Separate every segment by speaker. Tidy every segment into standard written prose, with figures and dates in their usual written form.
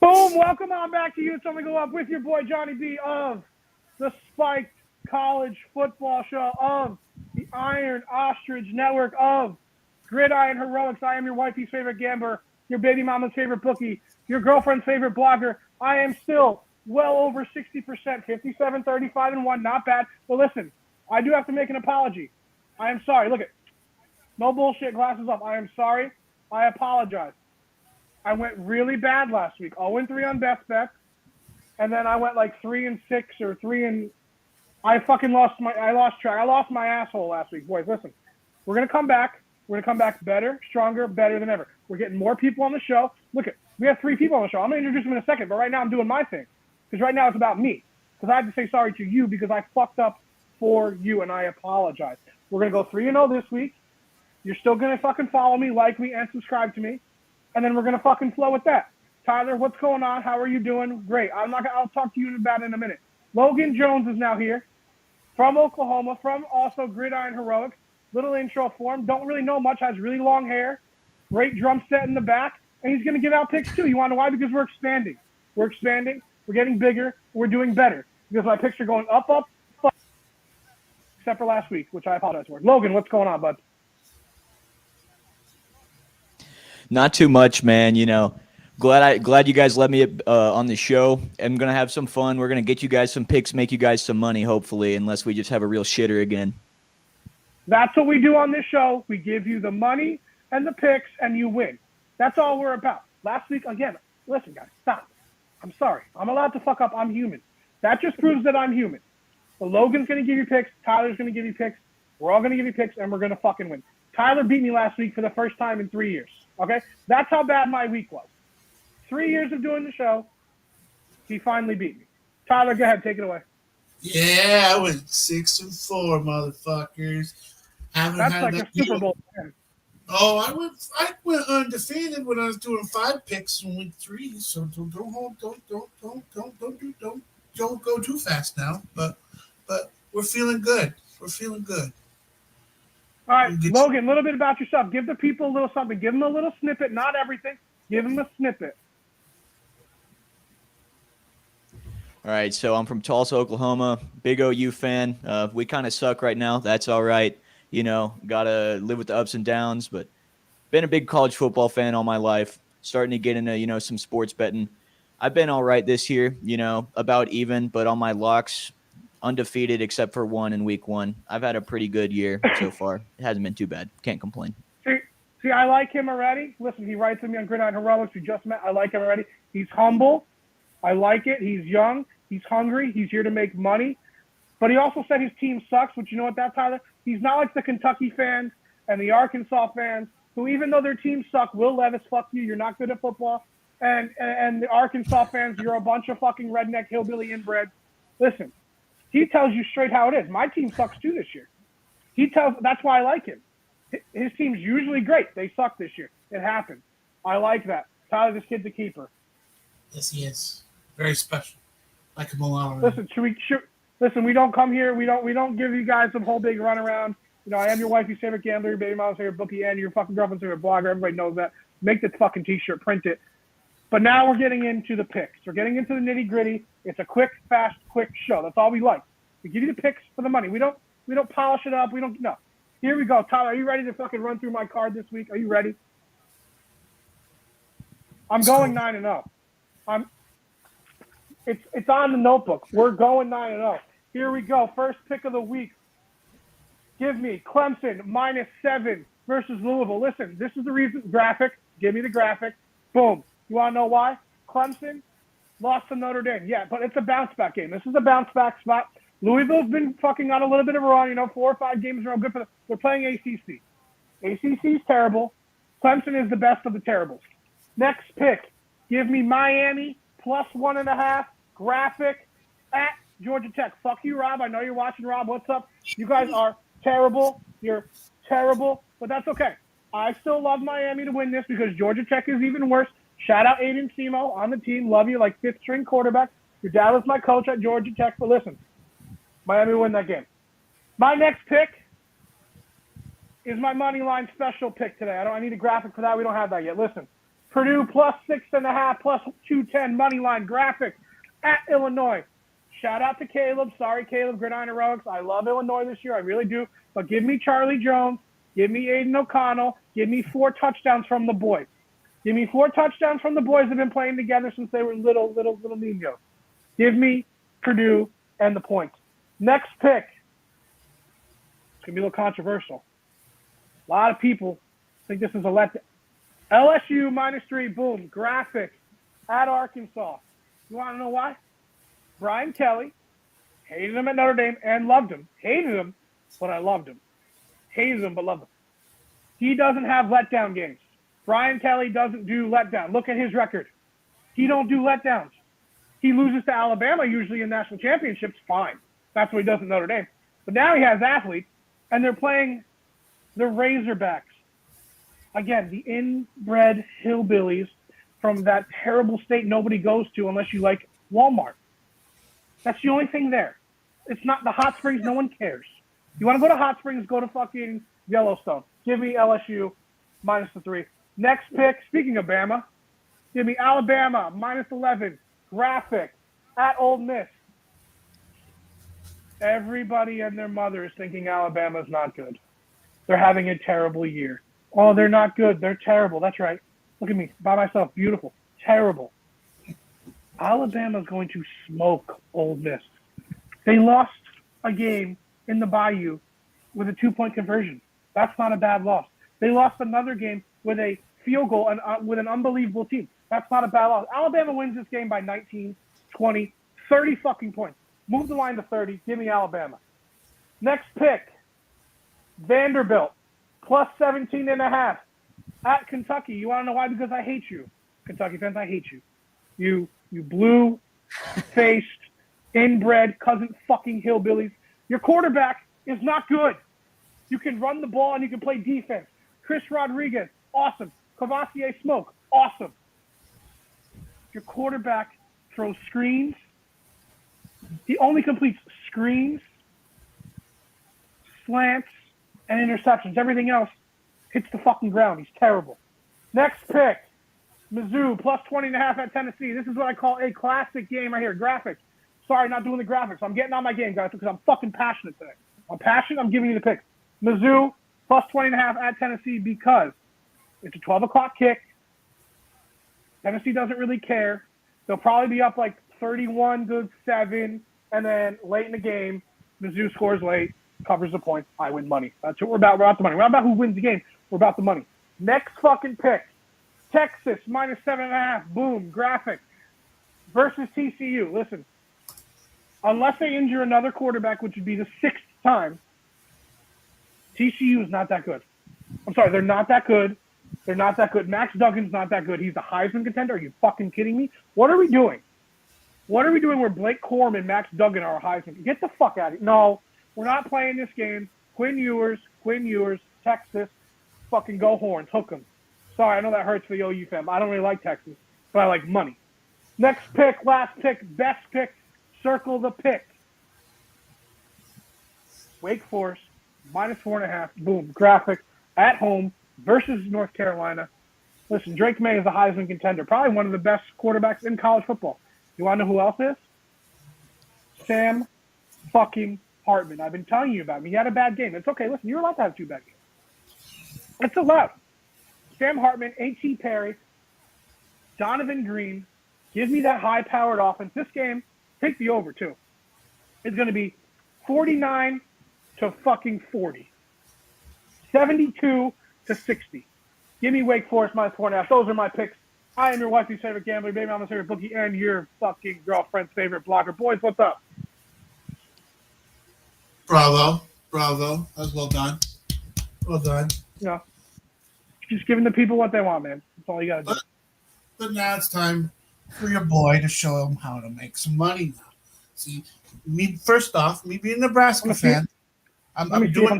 Speaker 1: Boom! Welcome on back to You. It's Only Go Up with your boy Johnny B of the Spiked College Football Show of the Iron Ostrich Network of Gridiron Heroics. I am your wifey's favorite gambler, your baby mama's favorite bookie, your girlfriend's favorite blogger. I am still well over 60%, 57, 35, and 1. Not bad. But listen, I do have to make an apology. I am sorry. Look it. No bullshit. Glasses up. I am sorry. I apologize. I went really bad last week. 0-3 on best bet, and then I went like 3-6 or 3 and I fucking lost track. I lost my asshole last week, boys. Listen, we're gonna come back. We're gonna come back better, stronger, better than ever. We're getting more people on the show. Look at, we have 3 people on the show. I'm gonna introduce them in a second, but right now I'm doing my thing because right now it's about me. Because I have to say sorry to you because I fucked up for you and I apologize. We're gonna go 3-0 this week. You're still gonna fucking follow me, like me, and subscribe to me. And then we're going to fucking flow with that. Tyler, what's going on? How are you doing? Great. I'll talk to you about it in a minute. Logan Jones is now here from Oklahoma, from also Gridiron Heroics. Little intro for him. Don't really know much. Has really long hair. Great drum set in the back. And he's going to give out picks too. You want to know why? Because we're expanding. We're expanding. We're getting bigger. We're doing better. Because my picks are going up, except for last week, which I apologize for. Logan, what's going on, bud?
Speaker 2: Not too much, man. Glad you guys let me on the show. I'm gonna have some fun. We're gonna get you guys some picks, make you guys some money, hopefully, unless we just have a real shitter again.
Speaker 1: That's what we do on this show. We give you the money and the picks, and you win. That's all we're about. Last week, again, listen, guys, stop. I'm sorry. I'm allowed to fuck up. I'm human. That just proves that I'm human. So Logan's gonna give you picks. Tyler's gonna give you picks. We're all gonna give you picks, and we're gonna fucking win. Tyler beat me last week for the first time in 3 years. Okay? That's how bad my week was. 3 years of doing the show, he finally beat me. Tyler, go ahead. Take it away.
Speaker 3: Yeah, I went 6-4, motherfuckers.
Speaker 1: That's like a Super Bowl win.
Speaker 3: Oh, I went undefeated when I was doing 5 picks in week 3. So don't go too fast now. But we're feeling good. We're feeling good.
Speaker 1: All right, Logan, a little bit about yourself. Give the people a little something. Give them a little snippet, not everything. Give them a snippet.
Speaker 2: All right, so I'm from Tulsa, Oklahoma. Big OU fan. We kind of suck right now. That's all right. Gotta live with the ups and downs. But been a big college football fan all my life. Starting to get into some sports betting. I've been all right this year. About even. But on my locks, undefeated except for one in week 1. I've had a pretty good year so far. It hasn't been too bad. Can't complain.
Speaker 1: See, I like him already. Listen, he writes to me on Gridiron Heroics. We just met. I like him already. He's humble. I like it. He's young. He's hungry. He's here to make money. But he also said his team sucks, which you know what that, Tyler? He's not like the Kentucky fans and the Arkansas fans who, even though their teams suck, Will Levis, fuck you, you're not good at football. And the Arkansas fans, you're a bunch of fucking redneck hillbilly inbred. Listen. He tells you straight how it is. My team sucks too this year. That's why I like him. His team's usually great. They suck this year. It happens. I like that. Tyler, this kid's a keeper.
Speaker 3: Yes, he is. Very special. Like him a lot.
Speaker 1: Listen, listen, we don't come here. We don't give you guys some whole big runaround. I am your wifey's favorite gambler, your baby mom's favorite bookie, and your fucking girlfriend's favorite blogger. Everybody knows that. Make the fucking t-shirt, print it. But now we're getting into the picks. We're getting into the nitty-gritty. It's a quick, fast, quick show. That's all we like. We give you the picks for the money. We don't polish it up. No. Here we go. Tyler, are you ready to fucking run through my card this week? Are you ready? I'm going 9-0. It's on the notebook. We're going 9-0. Here we go. First pick of the week. Give me Clemson -7 versus Louisville. Listen, this is the reason. Graphic. Give me the graphic. Boom. You want to know why? Clemson lost to Notre Dame. Yeah, but it's a bounce-back game. This is a bounce-back spot. Louisville's been fucking on a little bit of a run, 4 or 5 games in a row. Good for them. They're playing ACC. ACC's terrible. Clemson is the best of the terribles. Next pick. Give me Miami +1.5. Graphic at Georgia Tech. Fuck you, Rob. I know you're watching, Rob. What's up? You guys are terrible. You're terrible, but that's okay. I still love Miami to win this because Georgia Tech is even worse. Shout out Aiden Simo on the team. Love you, like 5th-string quarterback. Your dad was my coach at Georgia Tech, but listen, Miami win that game. My next pick is my money line special pick today. I need a graphic for that. We don't have that yet. Listen, Purdue plus 6.5, plus 210 money line graphic at Illinois. Shout out to Caleb. Sorry, Caleb, Gridiron Heroics. I love Illinois this year. I really do. But give me Charlie Jones. Give me Aiden O'Connell. Give me 4 touchdowns from the boys. Give me 4 touchdowns from the boys that have been playing together since they were little niños. Give me Purdue and the points. Next pick. It's going to be a little controversial. A lot of people think this is a letdown. LSU -3, boom, graphic at Arkansas. You want to know why? Brian Kelly, hated him at Notre Dame and loved him. Hated him, but I loved him. Hated him, but loved him. He doesn't have letdown games. Brian Kelly doesn't do letdown. Look at his record. He don't do letdowns. He loses to Alabama usually in national championships, fine. That's what he does at Notre Dame. But now he has athletes, and they're playing the Razorbacks. Again, the inbred hillbillies from that terrible state nobody goes to unless you like Walmart. That's the only thing there. It's not the Hot Springs. No one cares. You want to go to Hot Springs, go to fucking Yellowstone. Give me LSU -3. Next pick, speaking of Bama, give me Alabama -11. Graphic at Ole Miss. Everybody and their mother is thinking Alabama's not good. They're having a terrible year. Oh, they're not good. They're terrible. That's right. Look at me. By myself. Beautiful. Terrible. Alabama's going to smoke Ole Miss. They lost a game in the Bayou with a 2-point conversion. That's not a bad loss. They lost another game with a field goal and with an unbelievable team. That's not a bad loss. Alabama wins this game by 19, 20, 30 fucking points. Move the line to 30. Give me Alabama. Next pick, Vanderbilt, plus 17.5 at Kentucky. You want to know why? Because I hate you. Kentucky fans, I hate you. You blue-faced, inbred, cousin fucking hillbillies. Your quarterback is not good. You can run the ball and you can play defense. Chris Rodriguez, awesome. Cavassier Smoke, awesome. Your quarterback throws screens. He only completes screens, slants, and interceptions. Everything else hits the fucking ground. He's terrible. Next pick, Mizzou, plus 20.5 at Tennessee. This is what I call a classic game right here. Graphics. Sorry, not doing the graphics. I'm getting on my game, guys, because I'm fucking passionate today. I'm passionate. I'm giving you the pick. Mizzou, plus 20.5 at Tennessee because it's a 12 o'clock kick. Tennessee doesn't really care. They'll probably be up like 31-7, and then late in the game, Mizzou scores late, covers the point. I win money. That's what we're about. We're about the money. We're not about who wins the game. We're about the money. Next fucking pick, Texas, -7.5. Boom, graphic. Versus TCU. Listen, unless they injure another quarterback, which would be the 6th time, TCU is not that good. I'm sorry, they're not that good. They're not that good. Max Duggan's not that good. He's the Heisman contender. Are you fucking kidding me? What are we doing? What are we doing where Blake Corum and Max Duggan are a Heisman? Get the fuck out of here. No, we're not playing this game. Quinn Ewers, Texas, fucking go Horns. Hook 'em. Sorry, I know that hurts for the OU fam. I don't really like Texas, but I like money. Next pick, last pick, best pick, circle the pick. Wake Forest, -4.5. Boom, graphic, at home versus North Carolina. Listen, Drake May is a Heisman contender, probably one of the best quarterbacks in college football. You want to know who else is? Sam fucking Hartman. I've been telling you about him. He had a bad game. It's okay. Listen, you're allowed to have 2 bad games. It's allowed. Sam Hartman, A.T. Perry, Donovan Green. Give me that high-powered offense. This game, take the over, too. It's going to be 49 to fucking 40. 72-60. Give me Wake Forest -4.5. Those are my picks. I am your wife's favorite gambler, baby mama's favorite bookie, and your fucking girlfriend's favorite blogger. Boys, what's up?
Speaker 3: Bravo. That was well done. Well done.
Speaker 1: Yeah. Just giving the people what they want, man. That's all you got to do.
Speaker 3: But now it's time for your boy to show him how to make some money now. See, first off, me being a Nebraska fan, I'm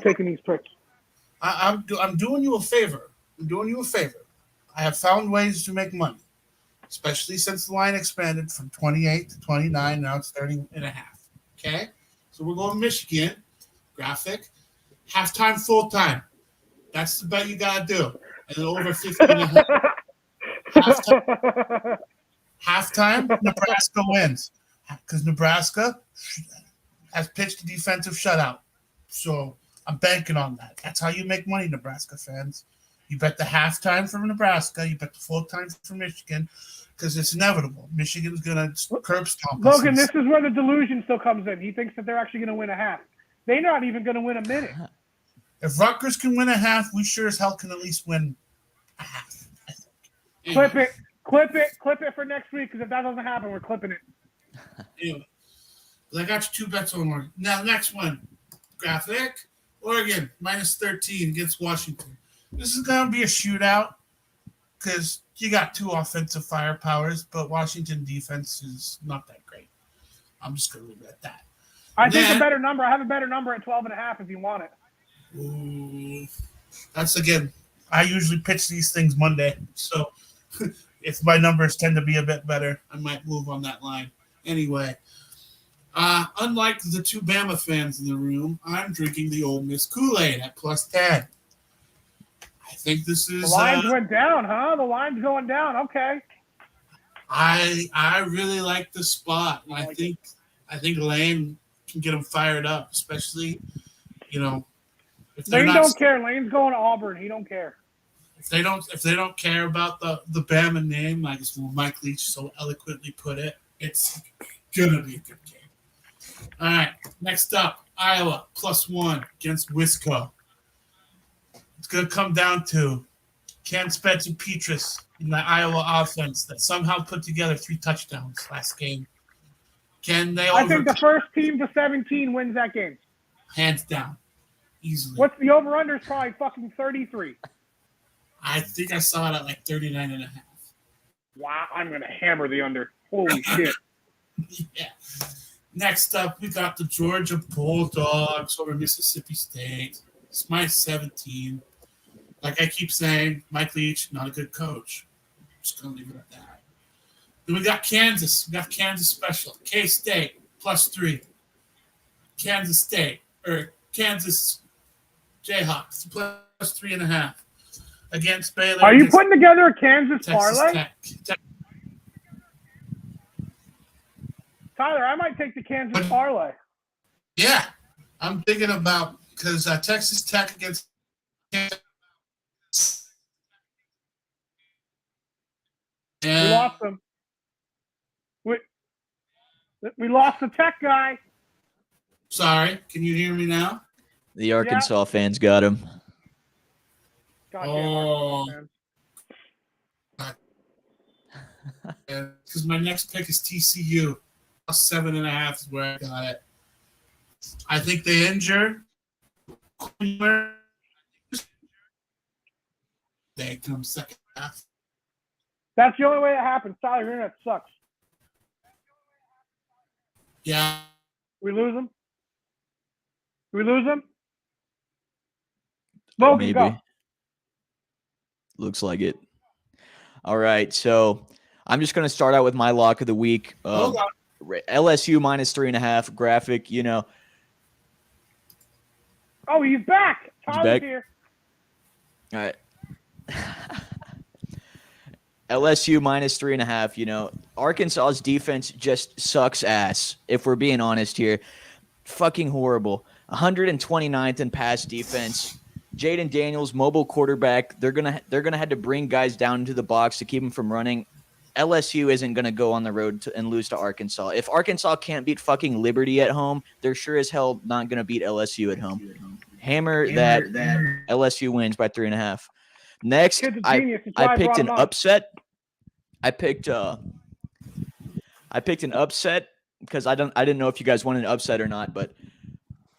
Speaker 1: taking these picks.
Speaker 3: I'm doing you a favor. I have found ways to make money, especially since the line expanded from 28 to 29. Now it's 30.5. Okay? So we're going Michigan. Graphic. Halftime, full time. That's the bet you got to do. And then over 50.5. Halftime, Nebraska wins because Nebraska has pitched a defensive shutout. So I'm banking on that. That's how you make money, Nebraska fans. You bet the halftime from Nebraska. You bet the full time for Michigan because it's inevitable. Michigan's going to curb stomp us.
Speaker 1: Logan, this is where the delusion still comes in. He thinks that they're actually going to win a half. They're not even going to win a minute.
Speaker 3: If Rutgers can win a half, we sure as hell can at least win a half. I think.
Speaker 1: Clip it for next week because if that doesn't happen, we're clipping it.
Speaker 3: Anyway, I got you 2 bets on Oregon. Now, next one, graphic. Oregon, -13 against Washington. This is going to be a shootout because you got 2 offensive firepowers, but Washington defense is not that great. I'm just going to leave it at that.
Speaker 1: I think a better number. I have a better number at 12.5 if you want it.
Speaker 3: Ooh, that's, again, I usually pitch these things Monday, so if my numbers tend to be a bit better, I might move on that line. Anyway, unlike the 2 Bama fans in the room, I'm drinking the Ole Miss Kool-Aid at +10. I think this is...
Speaker 1: The lines went down, huh? The line's going down. Okay.
Speaker 3: I really like the spot. And I think Lane can get them fired up, especially, if they're
Speaker 1: Lane
Speaker 3: not...
Speaker 1: don't care. Lane's going to Auburn. He don't care.
Speaker 3: If they don't care about the Bama name, like Mike Leach so eloquently put it, it's gonna be a good game. All right, next up, Iowa +1 against Wisco. It's gonna come down to Ken Spencer Petras in the Iowa offense that somehow put together 3 touchdowns last game. Can they?
Speaker 1: I think the first team to 17 wins that game.
Speaker 3: Hands down, easily.
Speaker 1: What's the over/under? Is probably fucking 33.
Speaker 3: I think I saw it at like 39.5.
Speaker 1: Wow, I'm going to hammer the under. Holy shit.
Speaker 3: Yeah. Next up, we got the Georgia Bulldogs over Mississippi State. It's -17. Like I keep saying, Mike Leach, not a good coach. I'm just going to leave it at that. Then we got Kansas. We got Kansas special. K-State +3. Kansas Jayhawks +3.5. Against Baylor.
Speaker 1: Are you putting together a Kansas
Speaker 3: Texas
Speaker 1: parlay?
Speaker 3: Tech.
Speaker 1: Tyler, I might take the Kansas parlay.
Speaker 3: Yeah, I'm thinking about because Texas Tech against Kansas.
Speaker 1: We lost them. We lost the Tech guy.
Speaker 3: Sorry, can you hear me now?
Speaker 2: The Arkansas fans got him.
Speaker 1: Goddamn.
Speaker 3: Because my next pick is TCU. +7.5 is where I got it. I think they injure. They come second half.
Speaker 1: That's the only way it happens. Tyler, your internet sucks.
Speaker 3: Yeah.
Speaker 1: We lose them? Logan,
Speaker 2: Maybe.
Speaker 1: go.
Speaker 2: Looks like it. All right, so I'm just going to start out with my lock of the week. LSU -3.5 graphic,
Speaker 1: Oh, he's back. Tyler's
Speaker 2: back.
Speaker 1: here.
Speaker 2: All right. LSU -3.5, Arkansas's defense just sucks ass, if we're being honest here. Fucking horrible. 129th in pass defense. Jaden Daniels, mobile quarterback. They're gonna have to bring guys down into the box to keep them from running. LSU isn't gonna go on the road and lose to Arkansas. If Arkansas can't beat fucking Liberty at home, they're sure as hell not gonna beat LSU at home. Hammer that LSU wins by 3.5. Next, I picked an upset. I picked an upset because I didn't know if you guys wanted an upset or not, but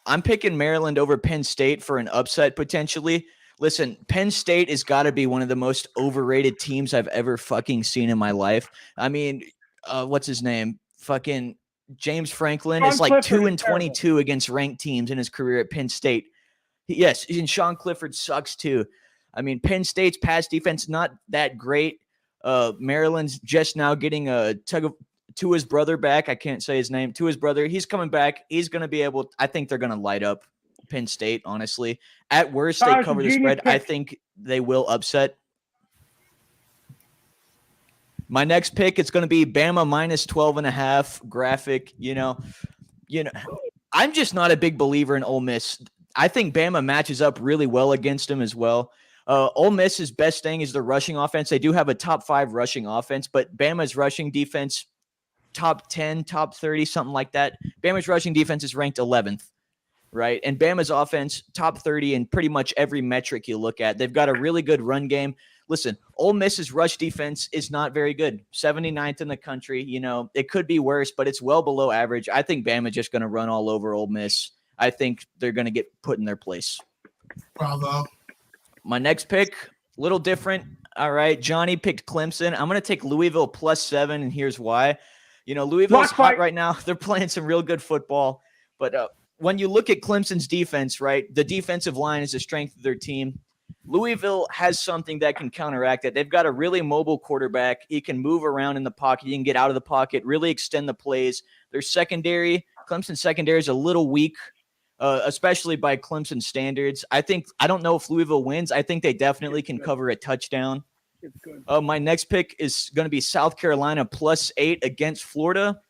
Speaker 2: I'm picking Maryland over Penn State for an upset potentially. Listen, Penn State has got to be one of the most overrated teams I've ever fucking seen in my life. I mean, what's his name? Fucking James Franklin is like 2-22 against ranked teams in his career at Penn State. Yes, and Sean Clifford sucks too. I mean, Penn State's pass defense not that great. Maryland's just now getting a to his brother back. I can't say his name. To his brother, he's coming back. He's going to be able. I think they're going to light up Penn State. Honestly, at worst, they cover the spread. I think they will upset. My next pick, it's going to be Bama minus 12.5 graphic. I'm just not a big believer in Ole Miss. I think Bama matches up really well against them as well. Ole Miss's best thing is the rushing offense. They do have a top 5 rushing offense, but Bama's rushing defense, top 10, top 30, something like that. Bama's rushing defense is ranked 11th, right? And Bama's offense, top 30 in pretty much every metric you look at. They've got a really good run game. Listen, Ole Miss's rush defense is not very good. 79th in the country. It could be worse, but it's well below average. I think Bama's just going to run all over Ole Miss. I think they're going to get put in their place.
Speaker 3: Bravo.
Speaker 2: My next pick, a little different. All right, Johnny picked Clemson. I'm going to take Louisville +7, and here's why. Louisville's hot right now. They're playing some real good football. But when you look at Clemson's defense, right, the defensive line is the strength of their team. Louisville has something that can counteract it. They've got a really mobile quarterback. He can move around in the pocket. He can get out of the pocket, really extend the plays. Their secondary, Clemson's secondary is a little weak, especially by Clemson standards. I don't know if Louisville wins. I think they definitely can cover a touchdown.
Speaker 1: It's good.
Speaker 2: My next pick is going to be South Carolina +8 against Florida.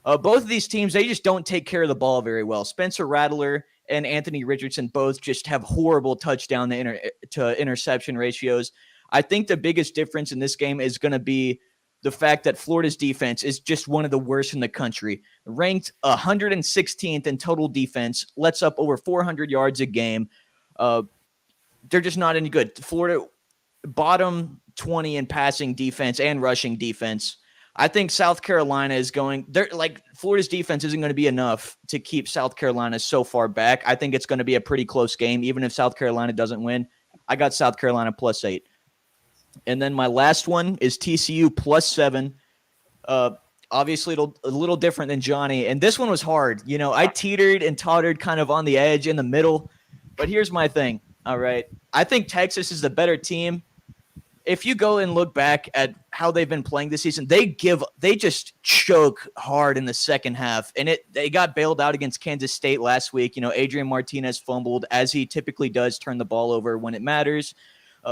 Speaker 2: Both of these teams, they just don't take care of the ball very well. Spencer Rattler and Anthony Richardson both just have horrible touchdown to interception ratios. I think the biggest difference in this game is going to be the fact that Florida's defense is just one of the worst in the country. Ranked 116th in total defense, lets up over 400 yards a game. They're just not any good. Florida, bottom 20 in passing defense and rushing defense. I think South Carolina is Florida's defense isn't going to be enough to keep South Carolina so far back. I think it's going to be a pretty close game, even if South Carolina doesn't win. I got South Carolina +8. And then my last one is TCU +7. Obviously, a little different than Johnny. And this one was hard. I teetered and tottered kind of on the edge in the middle. But here's my thing. All right. I think Texas is the better team. If you go and look back at how they've been playing this season, they just choke hard in the second half. And they got bailed out against Kansas State last week. Adrian Martinez fumbled, as he typically does, turn the ball over when it matters.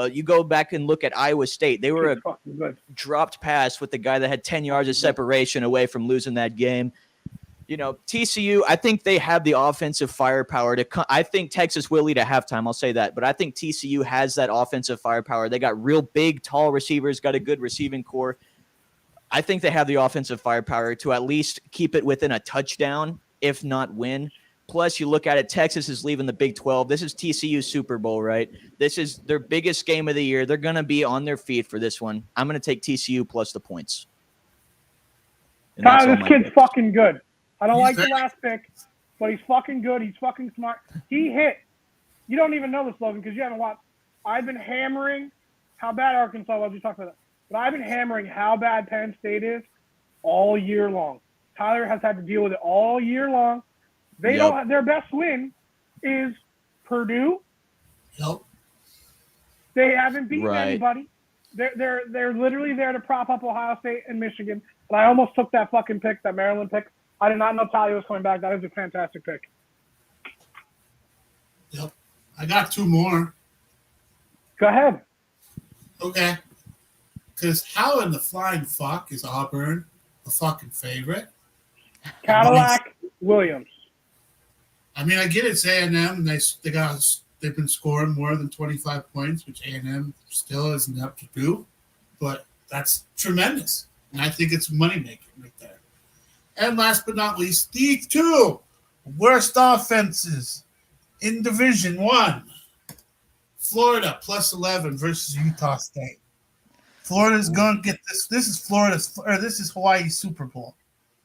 Speaker 2: You go back and look at Iowa State. They were a dropped pass with the guy that had 10 yards of separation away from losing that game. TCU, I think they have the offensive firepower I think Texas will lead at halftime. I'll say that. But I think TCU has that offensive firepower. They got real big, tall receivers, got a good receiving core. I think they have the offensive firepower to at least keep it within a touchdown, if not win. Plus, you look at it, Texas is leaving the Big 12. This is TCU's Super Bowl, right? This is their biggest game of the year. They're going to be on their feet for this one. I'm going to take TCU plus the points.
Speaker 1: This kid's fucking good. I don't like the last pick, but he's fucking good. He's fucking smart. He hit. You don't even know this, Logan, because you haven't watched. I've been hammering how bad Arkansas was. You talked about that. But I've been hammering how bad Penn State is all year long. Tyler has had to deal with it all year long. They don't have, their best win is Purdue.
Speaker 3: Yep.
Speaker 1: They haven't beaten anybody. They're literally there to prop up Ohio State and Michigan. And I almost took that fucking pick, that Maryland pick. I did not know Talia was coming back. That is a fantastic pick.
Speaker 3: Yep. I got two more.
Speaker 1: Go ahead.
Speaker 3: Okay. Because how in the flying fuck is Auburn a fucking favorite?
Speaker 1: Cadillac Williams.
Speaker 3: I mean, I get it's A&M. They've been scoring more than 25 points, which A&M still isn't up to do. But that's tremendous. And I think it's money-making right there. And last but not least, the two worst offenses in Division I. Florida +11 versus Utah State. Florida's going to get this. This is Hawaii's Super Bowl.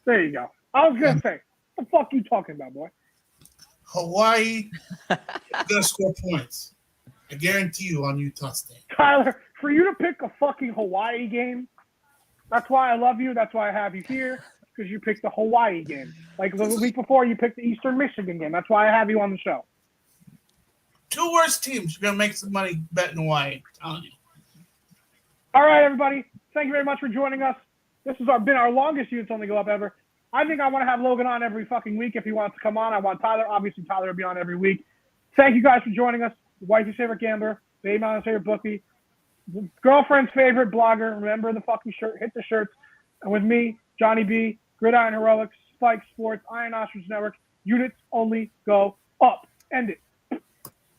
Speaker 1: There you go. I was going to say, what the fuck are you talking about, boy?
Speaker 3: Hawaii going to score points. I guarantee you on Utah State.
Speaker 1: Tyler, for you to pick a fucking Hawaii game, that's why I love you. That's why I have you here. Because you picked the Hawaii game. Like the week before, you picked the Eastern Michigan game. That's why I have you on the show.
Speaker 3: Two worst teams are going to make some money betting Hawaii. I'm telling you.
Speaker 1: All right, everybody. Thank you very much for joining us. This has been our longest Units Only Go Up ever. I think I want to have Logan on every fucking week if he wants to come on. I want Tyler. Obviously, Tyler will be on every week. Thank you guys for joining us. Wifey's favorite gambler. Baby Mama's favorite bookie. girlfriend's favorite blogger. Remember the fucking shirt. Hit the shirts. And with me, Johnny B, Gridiron Heroics, Spike Sports, Iron Ostrich Network. Units only go up. End it.